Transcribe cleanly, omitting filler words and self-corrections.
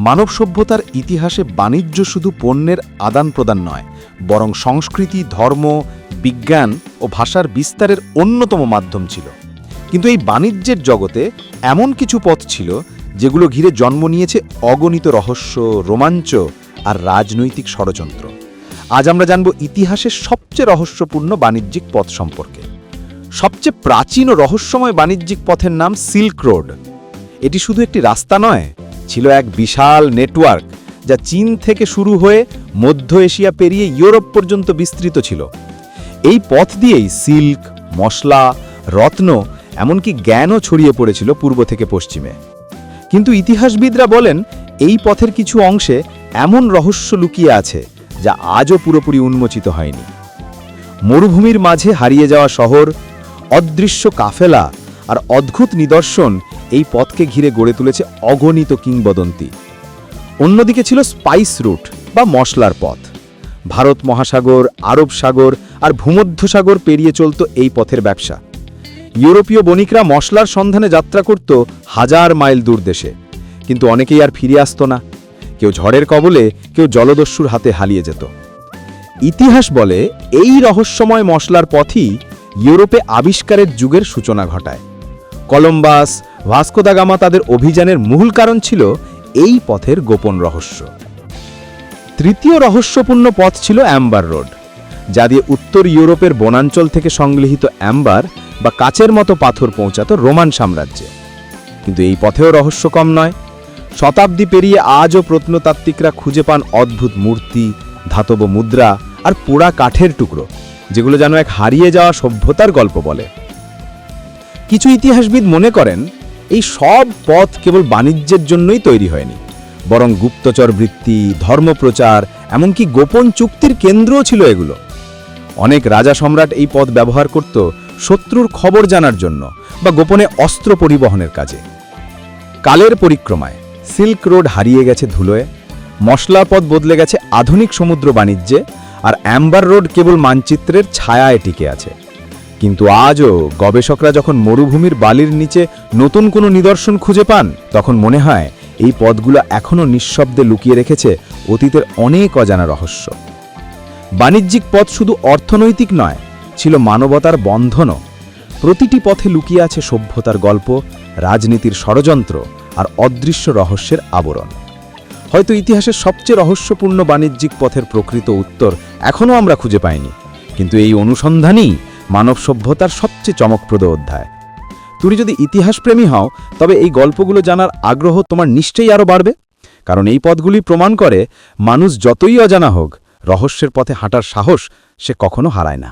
মানব সভ্যতার ইতিহাসে বাণিজ্য শুধু পণ্যের আদান প্রদান নয়, বরং সংস্কৃতি, ধর্ম, বিজ্ঞান ও ভাষার বিস্তারের অন্যতম মাধ্যম ছিল। কিন্তু এই বাণিজ্যের জগতে এমন কিছু পথ ছিল যেগুলো ঘিরে জন্ম নিয়েছে অগণিত রহস্য, রোমাঞ্চ আর রাজনৈতিক ষড়যন্ত্র। আজ আমরা জানব ইতিহাসের সবচেয়ে রহস্যপূর্ণ বাণিজ্যিক পথ সম্পর্কে। সবচেয়ে প্রাচীন ও রহস্যময় বাণিজ্যিক পথের নাম সিল্ক রোড। এটি শুধু একটি রাস্তা নয়, ছিল এক বিশাল নেটওয়ার্ক যা চীন থেকে শুরু হয়ে মধ্য এশিয়া পেরিয়ে ইউরোপ পর্যন্ত বিস্তৃত ছিল। এই পথ দিয়েই সিল্ক, মশলা, রত্ন, এমনকি জ্ঞানও ছড়িয়ে পড়েছিল পূর্ব থেকে পশ্চিমে। কিন্তু ইতিহাসবিদরা বলেন এই পথের কিছু অংশে এমন রহস্য লুকিয়ে আছে যা আজও পুরোপুরি উন্মোচিত হয়নি। মরুভূমির মাঝে হারিয়ে যাওয়া শহর, অদৃশ্য কাফেলা আর অদ্ভুত নিদর্শন এই পথকে ঘিরে গড়ে তুলেছে অগণিত কিংবদন্তি। অন্যদিকে ছিল স্পাইস রুট বা মশলার পথ। ভারত মহাসাগর, আরব সাগর আর ভূমধ্যসাগর পেরিয়ে চলত এই পথের ব্যবসা। ইউরোপীয় বণিকরা মশলার সন্ধানে যাত্রা করত হাজার মাইল দূর দেশে, কিন্তু অনেকেই আর ফিরে আসত না। কেউ ঝড়ের কবলে, কেউ জলদস্যুর হাতে হারিয়ে যেত। ইতিহাস বলে এই রহস্যময় মশলার পথই ইউরোপে আবিষ্কারের যুগের সূচনা ঘটায়। কলম্বাস, ভাস্কো দা গামা তাদের অভিযানের মূল কারণ ছিল এই পথের গোপন রহস্য। তৃতীয় রহস্যপূর্ণ পথ ছিল অ্যাম্বার রোড, যা দিয়ে উত্তর ইউরোপের বনাঞ্চল থেকে সংগৃহীত অ্যাম্বার বা কাচের মতো পাথর পৌঁছাত রোমান সাম্রাজ্যে। কিন্তু এই পথেও রহস্য কম নয়। শতাব্দী পেরিয়ে আজও প্রত্নতাত্ত্বিকরা খুঁজে পান অদ্ভুত মূর্তি, ধাতব মুদ্রা আর পোড়া কাঠের টুকরো, যেগুলো যেন এক হারিয়ে যাওয়া সভ্যতার গল্প বলে। কিছু ইতিহাসবিদ মনে করেন এই সব পথ কেবল বাণিজ্যের জন্যই তৈরি হয়নি, বরং গুপ্তচর বৃত্তি, ধর্মপ্রচার, এমনকি গোপন চুক্তির কেন্দ্রও ছিল এগুলো। অনেক রাজা সম্রাট এই পথ ব্যবহার করত শত্রুর খবর জানার জন্য বা গোপনে অস্ত্র পরিবহনের কাজে। কালের পরিক্রমায় সিল্ক রোড হারিয়ে গেছে ধুলোয়, মশলার পথ বদলে গেছে আধুনিক সমুদ্র বাণিজ্যে, আর অ্যাম্বার রোড কেবল মানচিত্রের ছায়ায় টিকে আছে। কিন্তু আজও গবেষকরা যখন মরুভূমির বালির নিচে নতুন কোনো নিদর্শন খুঁজে পান, তখন মনে হয় এই পথগুলো এখনও নিঃশব্দে লুকিয়ে রেখেছে অতীতের অনেক অজানা রহস্য। বাণিজ্যিক পথ শুধু অর্থনৈতিক নয়, ছিল মানবতার বন্ধনও। প্রতিটি পথে লুকিয়ে আছে সভ্যতার গল্প, রাজনীতির ষড়যন্ত্র আর অদৃশ্য রহস্যের আবরণ। হয়তো ইতিহাসের সবচেয়ে রহস্যপূর্ণ বাণিজ্যিক পথের প্রকৃত উত্তর এখনও আমরা খুঁজে পাইনি, কিন্তু এই অনুসন্ধানই মানব সভ্যতার সবচেয়ে চমকপ্রদ অধ্যায়। তুমি যদি ইতিহাসপ্রেমী হও, তবে এই গল্পগুলো জানার আগ্রহ তোমার নিশ্চয়ই আরও বাড়বে, কারণ এই পথগুলি প্রমাণ করে মানুষ যতই অজানা হোক, রহস্যের পথে হাঁটার সাহস সে কখনো হারায় না।